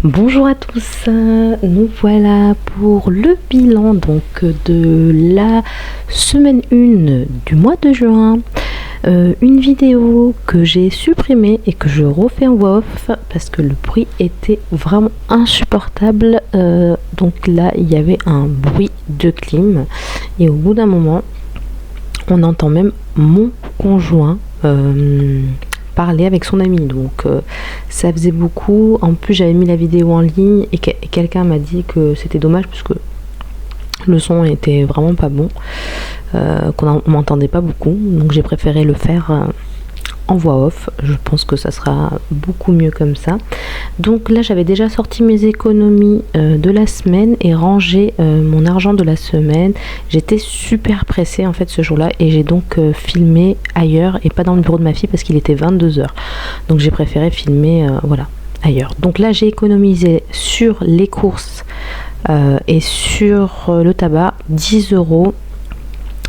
Bonjour à tous, nous voilà pour le bilan donc de la semaine 1 du mois de juin. Une vidéo que j'ai supprimée et que je refais en voix off parce que le bruit était vraiment insupportable. Donc là il y avait un bruit de clim et au bout d'un moment on entend même mon conjoint parler avec son ami, donc ça faisait beaucoup. En plus j'avais mis la vidéo en ligne et quelqu'un m'a dit que c'était dommage parce que le son était vraiment pas bon, qu'on m'entendait pas beaucoup, donc j'ai préféré le faire en voix off. Je pense que ça sera beaucoup mieux comme ça. Donc là j'avais déjà sorti mes économies de la semaine et rangé mon argent de la semaine. J'étais super pressée en fait ce jour-là et j'ai donc filmé ailleurs et pas dans le bureau de ma fille parce qu'il était 22h. Donc j'ai préféré filmer voilà, ailleurs. Donc là j'ai économisé sur les courses et sur le tabac 10 euros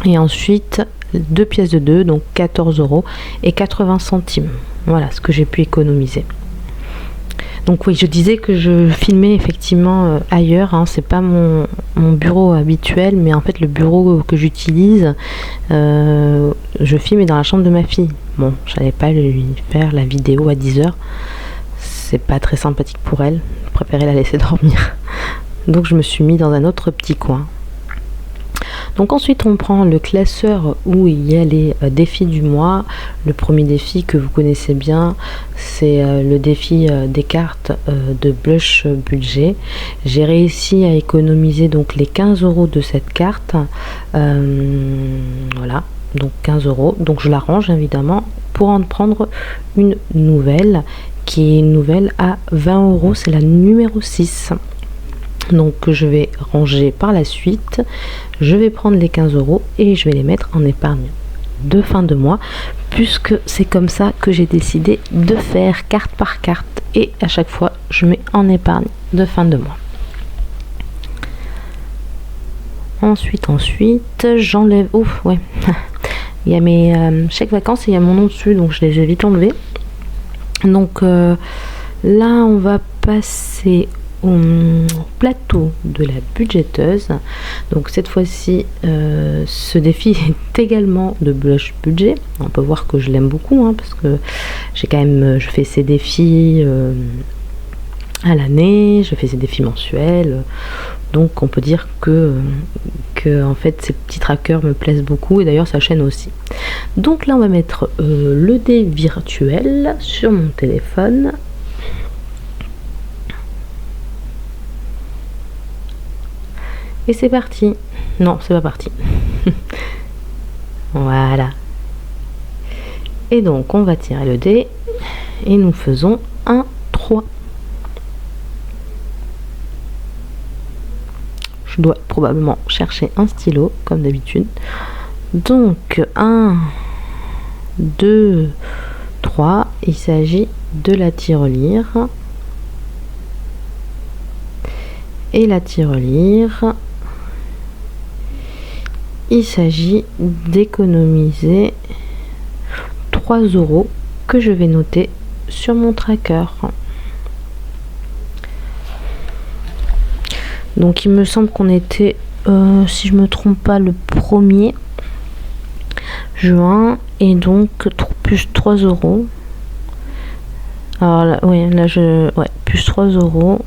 et ensuite 2 pièces de 2, donc 14 euros et 80 centimes. Voilà ce que j'ai pu économiser. Donc oui, je disais que je filmais effectivement ailleurs, hein, c'est pas mon bureau habituel, mais en fait le bureau que j'utilise, je filme dans la chambre de ma fille. Bon, j'allais pas lui faire la vidéo à 10h, c'est pas très sympathique pour elle, je préférais la laisser dormir. Donc je me suis mis dans un autre petit coin. Donc ensuite on prend le classeur où il y a les défis du mois. Le premier défi que vous connaissez bien, c'est le défi des cartes de blush budget. J'ai réussi à économiser donc les 15 euros de cette carte. Voilà, donc 15 euros. Donc je la range évidemment pour en prendre une nouvelle qui est une nouvelle à 20 euros. C'est la numéro 6. Donc que je vais ranger par la suite. Je vais prendre les 15 euros et je vais les mettre en épargne de fin de mois, puisque c'est comme ça que j'ai décidé de faire carte par carte et à chaque fois je mets en épargne de fin de mois. Ensuite j'enlève, ouf ouais, il y a mes chèques vacances et il y a mon nom dessus, donc je les ai vite enlevés. Donc là on va passer au plateau de la budgéteuse. Donc cette fois-ci ce défi est également de blush budget. On peut voir que je l'aime beaucoup, hein, parce que j'ai quand même, je fais ces défis à l'année, je fais ces défis mensuels, donc on peut dire que en fait ces petits trackers me plaisent beaucoup et d'ailleurs sa chaîne aussi. Donc là on va mettre le dé virtuel sur mon téléphone. Et c'est parti. Non, c'est pas parti. Voilà. Et donc, on va tirer le dé. Et nous faisons un 3. Je dois probablement chercher un stylo, comme d'habitude. Donc, 1, 2, 3. Il s'agit de la tirelire. Et la tirelire, il s'agit d'économiser 3 euros que je vais noter sur mon tracker. Donc il me semble qu'on était, si je me trompe pas, le 1er juin et donc plus 3 euros. Alors là, oui, là plus 3 euros.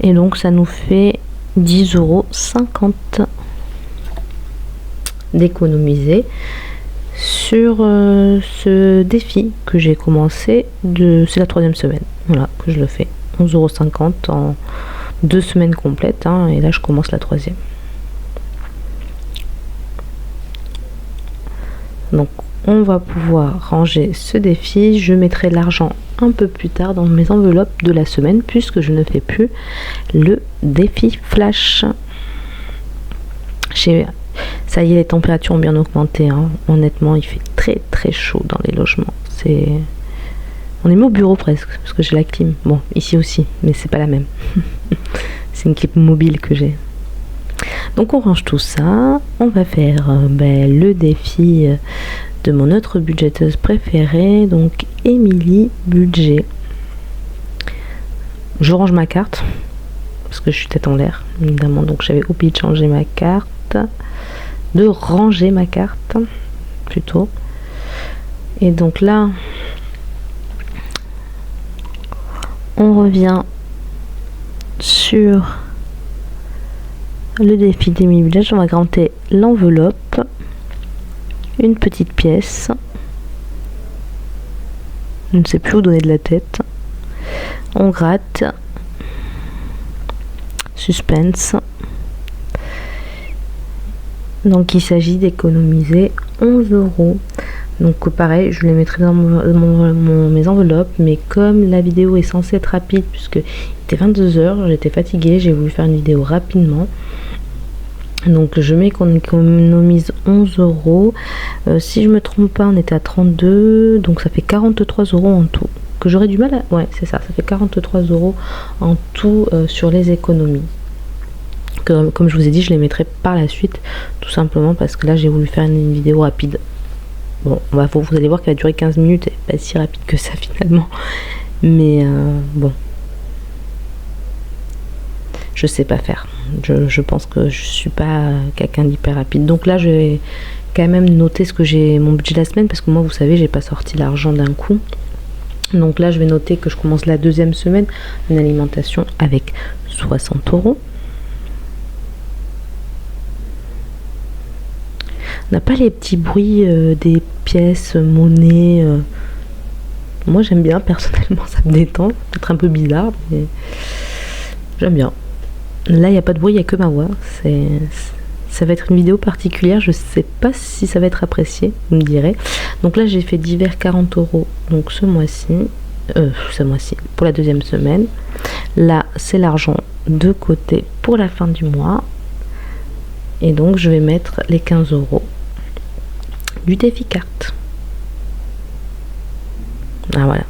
Et donc ça nous fait 10,50 euros d'économiser sur ce défi que j'ai commencé, c'est la 3e semaine, voilà, que je le fais. 11,50 € en 2 semaines complètes, hein, et là je commence la 3e. Donc on va pouvoir ranger ce défi. Je mettrai l'argent un peu plus tard dans mes enveloppes de la semaine puisque je ne fais plus le défi flash. Ça y est, les températures ont bien augmenté, hein. Honnêtement il fait très très chaud dans les logements. On est mis au bureau presque parce que j'ai la clim. Bon, ici aussi, mais c'est pas la même. C'est une clim mobile que j'ai. Donc on range tout ça. On va faire le défi de mon autre budgéteuse préférée, donc Émilie Budget. je range ma carte parce que je suis tête en l'air évidemment, donc j'avais oublié de changer ma carte, de ranger ma carte plutôt. Et donc là on revient sur le défi des mini villages. On va granter l'enveloppe, une petite pièce, je ne sais plus où donner de la tête, on gratte, suspense. Donc il s'agit d'économiser 11 €. Donc pareil, je les mettrai dans mes enveloppes, mais comme la vidéo est censée être rapide, puisque il était 22 h, j'étais fatiguée, j'ai voulu faire une vidéo rapidement. Donc je mets qu'on économise 11 €. Si je me trompe pas, on était à 32, donc ça fait 43 € en tout. Que j'aurais du mal à... Ouais, c'est ça, ça fait 43 € en tout sur les économies. Comme je vous ai dit, je les mettrai par la suite, tout simplement parce que là j'ai voulu faire une vidéo rapide. Bon, vous allez voir qu'elle a duré 15 minutes et pas si rapide que ça finalement. Mais bon, je sais pas faire. Je pense que je suis pas quelqu'un d'hyper rapide. Donc là, je vais quand même noter ce que j'ai, mon budget de la semaine, parce que moi, vous savez, j'ai pas sorti l'argent d'un coup. Donc là, je vais noter que je commence la deuxième semaine, une alimentation avec 60 €. On n'a pas les petits bruits des pièces, monnaie. Moi j'aime bien, personnellement, ça me détend. Peut-être un peu bizarre, mais j'aime bien. Là il n'y a pas de bruit, il n'y a que ma voix. Ça va être une vidéo particulière, je sais pas si ça va être apprécié, vous me direz. Donc là j'ai fait divers 40 €, donc ce mois-ci, pour la deuxième semaine. Là c'est l'argent de côté pour la fin du mois. Et donc je vais mettre les 15 € du défi carte. Ah voilà.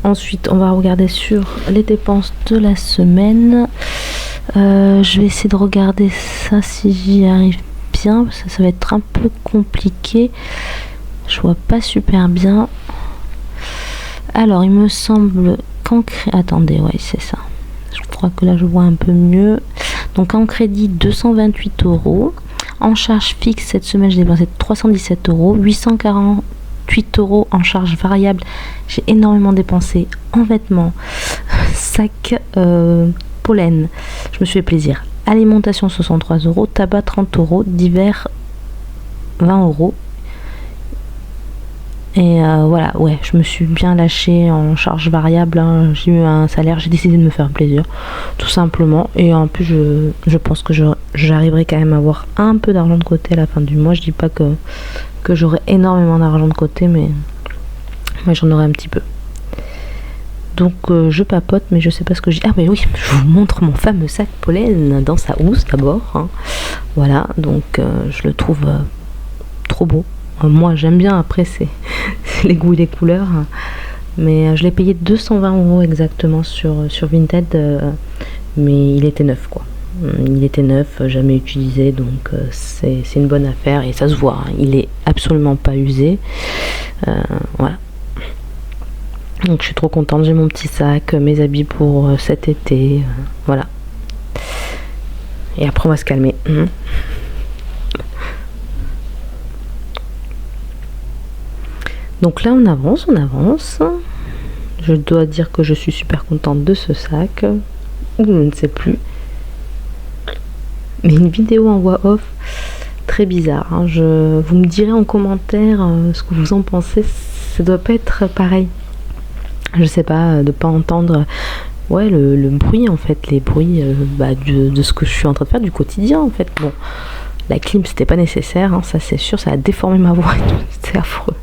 Ensuite, on va regarder sur les dépenses de la semaine. Je vais essayer de regarder ça si j'y arrive bien. Ça va être un peu compliqué. Je vois pas super bien. Alors, il me semble qu'en crédit... Attendez, ouais, c'est ça. Je crois que là, je vois un peu mieux. Donc, en crédit, 228 €. En charge fixe, cette semaine, j'ai dépensé 317 €. 848 € en charge variable. J'ai énormément dépensé en vêtements, sac, pollen. Je me suis fait plaisir. Alimentation, 63 €. Tabac, 30 €. Divers, 20 €. Et voilà, ouais, je me suis bien lâchée en charge variable, hein. J'ai eu un salaire, j'ai décidé de me faire plaisir, tout simplement. Et en plus, je pense que j'arriverai quand même à avoir un peu d'argent de côté à la fin du mois. Je dis pas que j'aurai énormément d'argent de côté, mais j'en aurai un petit peu. Donc je papote, mais je sais pas ce que je dis. Ah mais oui, je vous montre mon fameux sac pollen dans sa housse d'abord, hein. Voilà, donc je le trouve trop beau. Moi j'aime bien, après c'est les goûts et les couleurs, hein. Mais je l'ai payé 220 € exactement sur Vinted, mais il était neuf quoi. Il était neuf, jamais utilisé, donc c'est une bonne affaire et ça se voit, hein. Il est absolument pas usé, voilà. Donc je suis trop contente, j'ai mon petit sac, mes habits pour cet été, voilà. Et après on va se calmer. Donc là on avance. Je dois dire que je suis super contente de ce sac, ou je ne sais plus. Mais une vidéo en voix off, très bizarre, hein. Vous me direz en commentaire ce que vous en pensez. Ça doit pas être pareil. Je sais pas, de pas entendre le bruit en fait, les bruits de ce que je suis en train de faire, du quotidien en fait. Bon, la clim c'était pas nécessaire, hein, ça c'est sûr, ça a déformé ma voix, c'est affreux.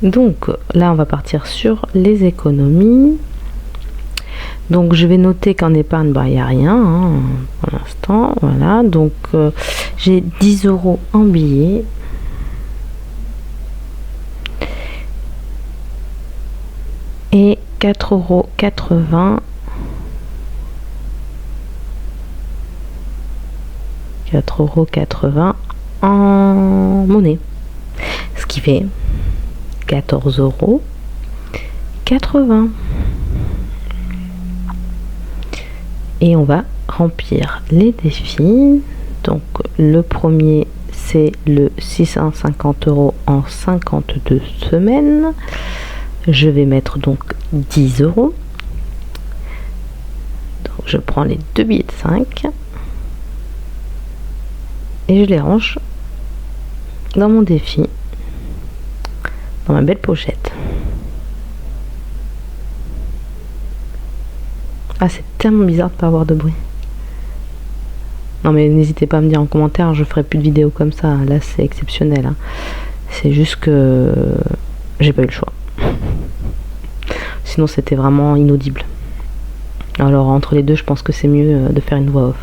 Donc là on va partir sur les économies. Donc je vais noter qu'en épargne il n'y a rien, hein, pour l'instant. Voilà, donc j'ai 10 € en billets. Et 4,80 €. 4,80 € en monnaie. Ce qui fait 14,80 €. Et on va remplir les défis. Donc le premier, c'est le 650 € en 52 semaines. Je vais mettre donc 10 €. Donc je prends les 2 billets de 5 et je les range dans mon défi, dans ma belle pochette. Ah, c'est tellement bizarre de pas avoir de bruit. Non mais n'hésitez pas à me dire en commentaire, je ferai plus de vidéos comme ça. Là c'est exceptionnel, hein. C'est juste que j'ai pas eu le choix. Sinon c'était vraiment inaudible. Alors entre les deux, je pense que c'est mieux de faire une voix off.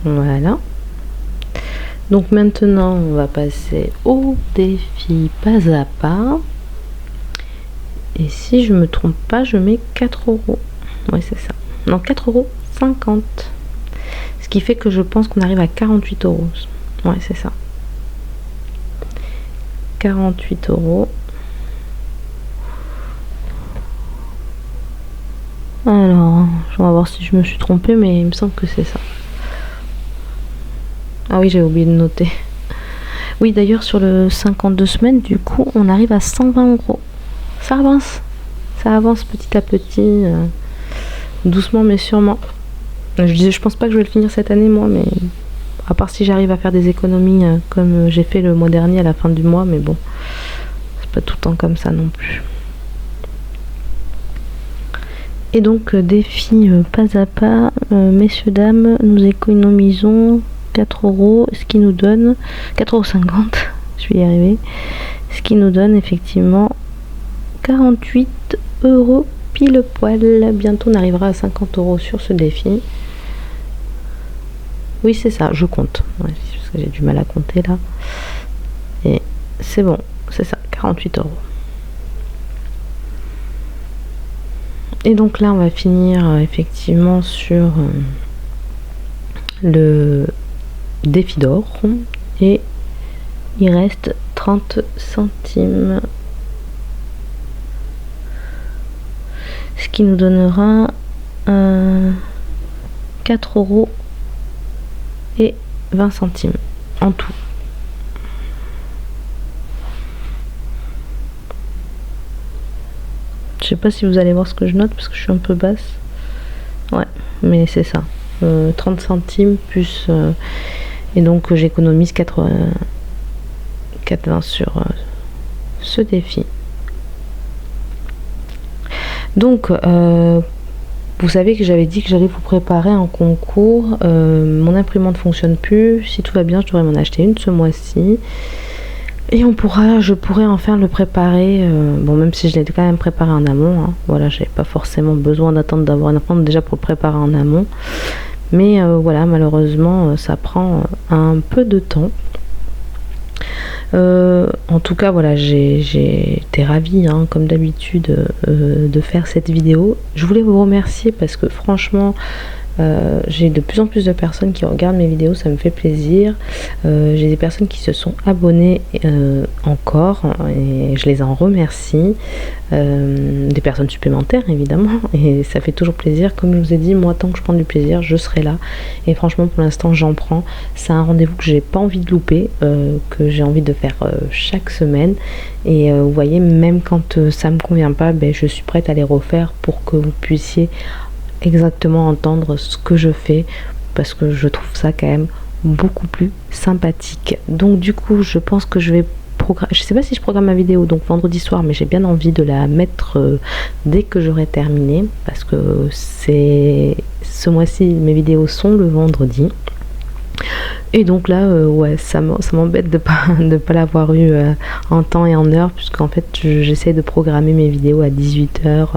Voilà. Donc maintenant, on va passer au défi pas à pas. Et si je me trompe pas, je mets 4 €. Oui, c'est ça. Non, 4,50 €. Ce qui fait que je pense qu'on arrive à 48 €. Ouais, c'est ça. 48 €. Alors, on va voir si je me suis trompée, mais il me semble que c'est ça. Ah oui, j'ai oublié de noter. Oui, d'ailleurs, sur le 52 semaines, du coup, on arrive à 120 €. Ça avance petit à petit, doucement mais sûrement. Je pense pas que je vais le finir cette année, moi, mais à part si j'arrive à faire des économies comme j'ai fait le mois dernier à la fin du mois, mais bon, c'est pas tout le temps comme ça non plus. Et donc, défi pas à pas, messieurs, dames, nous économisons 4 €, ce qui nous donne 4,50 €, je vais y arriver, ce qui nous donne effectivement 48 € pile poil. Bientôt on arrivera à 50 € sur ce défi. Oui, c'est ça, je compte. Ouais, parce que j'ai du mal à compter là. Et c'est bon, c'est ça, 48 €. Et donc là, on va finir effectivement sur le défi d'or. Et il reste 30 centimes. Ce qui nous donnera 4,20 € en tout. Je sais pas si vous allez voir ce que je note parce que je suis un peu basse. Ouais, mais c'est ça. 30 centimes plus... et donc j'économise 4,20 sur ce défi. Donc, vous savez que j'avais dit que j'allais vous préparer un concours. Mon imprimante ne fonctionne plus. Si tout va bien, je devrais m'en acheter une ce mois-ci. Et je pourrais enfin le préparer. Bon, même si je l'ai quand même préparé en amont. Hein. Voilà, j'avais pas forcément besoin d'attendre d'avoir une imprimante déjà pour le préparer en amont. Mais voilà, malheureusement, ça prend un peu de temps. En tout cas, voilà, j'ai été ravie, hein, comme d'habitude, de faire cette vidéo. Je voulais vous remercier parce que franchement, j'ai de plus en plus de personnes qui regardent mes vidéos, ça me fait plaisir. J'ai des personnes qui se sont abonnées encore et je les en remercie. Des personnes supplémentaires évidemment, et ça fait toujours plaisir. Comme je vous ai dit, moi tant que je prends du plaisir, je serai là, et franchement pour l'instant j'en prends. C'est un rendez-vous que j'ai pas envie de louper, que j'ai envie de faire chaque semaine, et vous voyez, même quand ça me convient pas, ben, je suis prête à les refaire pour que vous puissiez exactement entendre ce que je fais, parce que je trouve ça quand même beaucoup plus sympathique. Donc du coup, je pense que je vais je sais pas si je programme ma vidéo donc vendredi soir, mais j'ai bien envie de la mettre dès que j'aurai terminé, parce que c'est ce mois-ci mes vidéos sont le vendredi. Et donc là, ouais, ça m'embête de pas l'avoir eu en temps et en heure, puisqu'en fait, j'essaie de programmer mes vidéos à 18h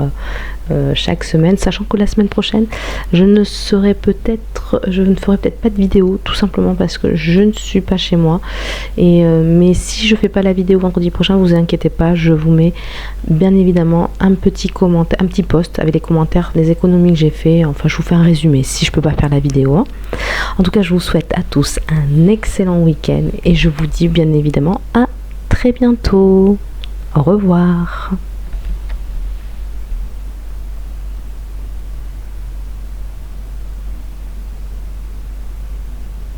chaque semaine, sachant que la semaine prochaine, je ne ferai peut-être pas de vidéo, tout simplement parce que je ne suis pas chez moi. Mais si je fais pas la vidéo vendredi prochain, vous inquiétez pas, je vous mets bien évidemment un petit commentaire, un petit post avec les commentaires des économies que j'ai fait. Enfin, je vous fais un résumé si je peux pas faire la vidéo, hein. En tout cas, je vous souhaite à tous un excellent week-end et je vous dis bien évidemment à très bientôt. Au revoir.